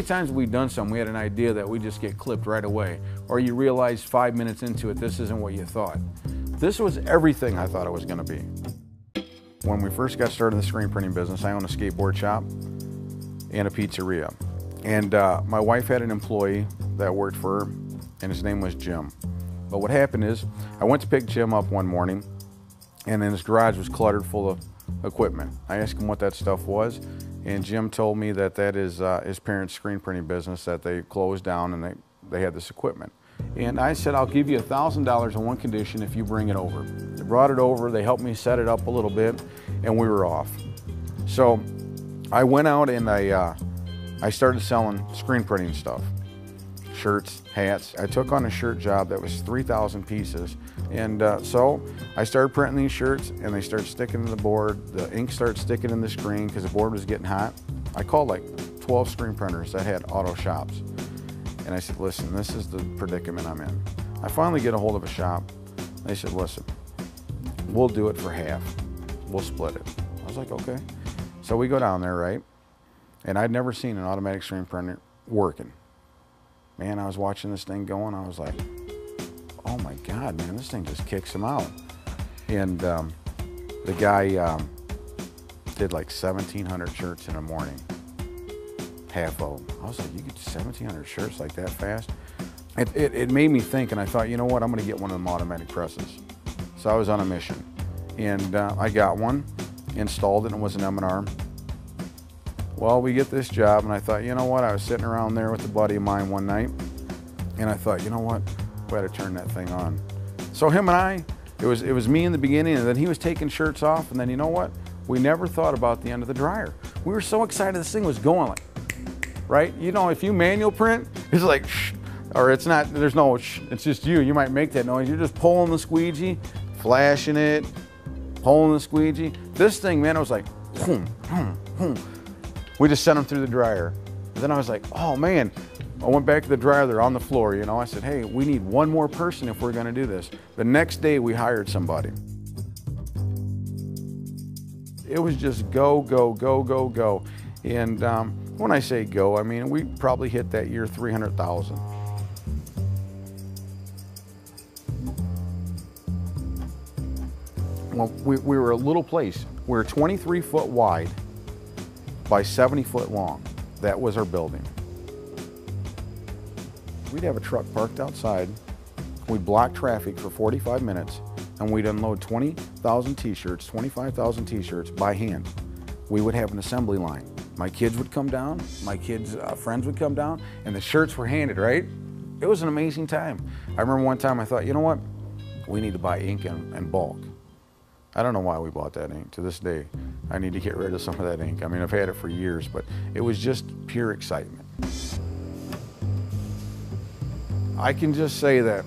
times have we done something, we had an idea that we just get clipped right away, or you realize 5 minutes into it, this isn't what you thought. This was everything I thought it was going to be. When we first got started in the screen printing business, I owned a skateboard shop and a pizzeria. And my wife had an employee that worked for her, and his name was Jim. But what happened is, I went to pick Jim up one morning, and then his garage was cluttered full of equipment. I asked him what that stuff was, and Jim told me that that is his parents' screen printing business that they closed down, and they had this equipment. And I said, I'll give you $1,000 on one condition if you bring it over. They brought it over, they helped me set it up a little bit, and we were off. So I went out and I started selling screen printing stuff. Shirts, hats. I took on a shirt job that was 3,000 pieces. And so I started printing these shirts, and they started sticking to the board. The ink started sticking in the screen because the board was getting hot. I called like 12 screen printers that had auto shops. And I said, listen, this is the predicament I'm in. I finally get a hold of a shop. They said, listen, we'll do it for half. We'll split it. I was like, okay. So we go down there, right? And I'd never seen an automatic screen printer working. Man, I was watching this thing going. I was like, oh my God, man, this thing just kicks them out. And the guy did like 1,700 shirts in a morning. Half of them. I was like, you get 1,700 shirts like that fast? It made me think, and I thought, you know what, I'm gonna get one of them automatic presses. So I was on a mission. And I got one, installed it, and it was an M&R. Well, we get this job, and I thought, you know what, I was sitting around there with a buddy of mine one night, and I thought, you know what, we had to turn that thing on. So him and I, it was me in the beginning, and then he was taking shirts off, and then you know what, we never thought about the end of the dryer. We were so excited this thing was going, like, right? You know, if you manual print, it's like, shh, or it's not, there's no shh, it's just you. You might make that noise. You're just pulling the squeegee, flashing it, pulling the squeegee. This thing, man, it was like, boom, boom, boom. We just sent them through the dryer. And then I was like, oh man, I went back to the dryer, they're on the floor, you know. I said, hey, we need one more person if we're gonna do this. The next day we hired somebody. It was just go, go, go, go, go. And when I say go, I mean, we probably hit that year 300,000. Well, we were a little place. We were 23 foot wide by 70 foot long. That was our building. We'd have a truck parked outside. We'd block traffic for 45 minutes, and we'd unload 20,000 t-shirts, 25,000 t-shirts by hand. We would have an assembly line. My kids would come down, my kids' friends would come down, and the shirts were handed, right? It was an amazing time. I remember one time I thought, you know what? We need to buy ink in bulk. I don't know why we bought that ink. To this day, I need to get rid of some of that ink. I mean, I've had it for years, but it was just pure excitement. I can just say that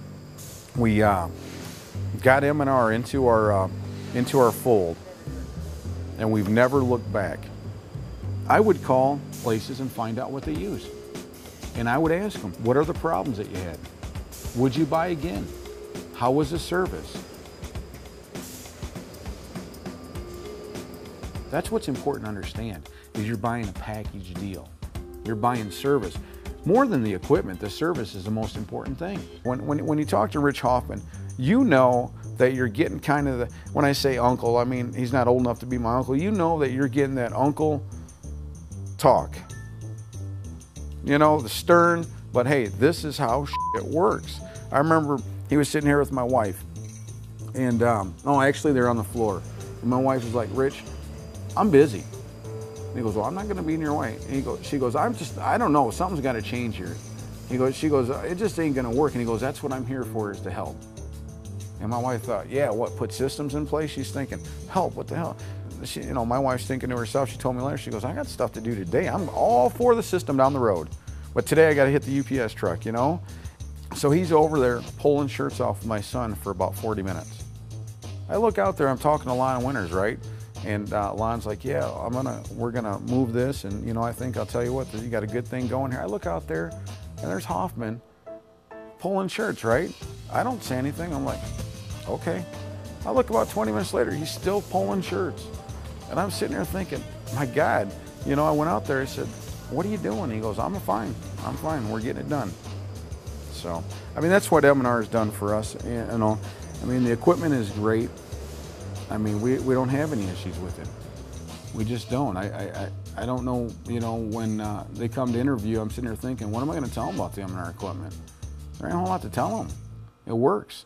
we got M&R into our fold, and we've never looked back. I would call places and find out what they use. And I would ask them, what are the problems that you had? Would you buy again? How was the service? That's what's important to understand, is you're buying a package deal. You're buying service. More than the equipment, the service is the most important thing. When you talk to Rich Hoffman, you know that you're getting kind of the, when I say uncle, I mean, he's not old enough to be my uncle. You know that you're getting that uncle talk. You know, the stern, but hey, this is how it works. I remember he was sitting here with my wife, and oh, actually they're on the floor. And my wife was like, Rich, I'm busy. And he goes, well, I'm not gonna be in your way. And she goes, I don't know, something's gotta change here. She goes, it just ain't gonna work. And he goes, that's what I'm here for, is to help. And my wife thought, yeah, what, put systems in place? She's thinking, help, what the hell? She, you know, my wife's thinking to herself, she told me later, she goes, I got stuff to do today. I'm all for the system down the road. But today I got to hit the UPS truck, you know? So he's over there pulling shirts off of my son for about 40 minutes. I look out there, I'm talking to Lon Winters, right? And Lon's like, yeah, we're gonna move this. And you know, I think, I'll tell you what, you got a good thing going here. I look out there and there's Hoffman pulling shirts, right? I don't say anything. I'm like, okay. I look about 20 minutes later, he's still pulling shirts. And I'm sitting there thinking, my God, you know, I went out there, I said, what are you doing? He goes, I'm fine, we're getting it done. So, I mean, that's what M&R has done for us. You know, I mean, the equipment is great. I mean, we don't have any issues with it. We just don't. I don't know, you know, when they come to interview, I'm sitting here thinking, what am I going to tell them about the M&R equipment? There ain't a whole lot to tell them. It works.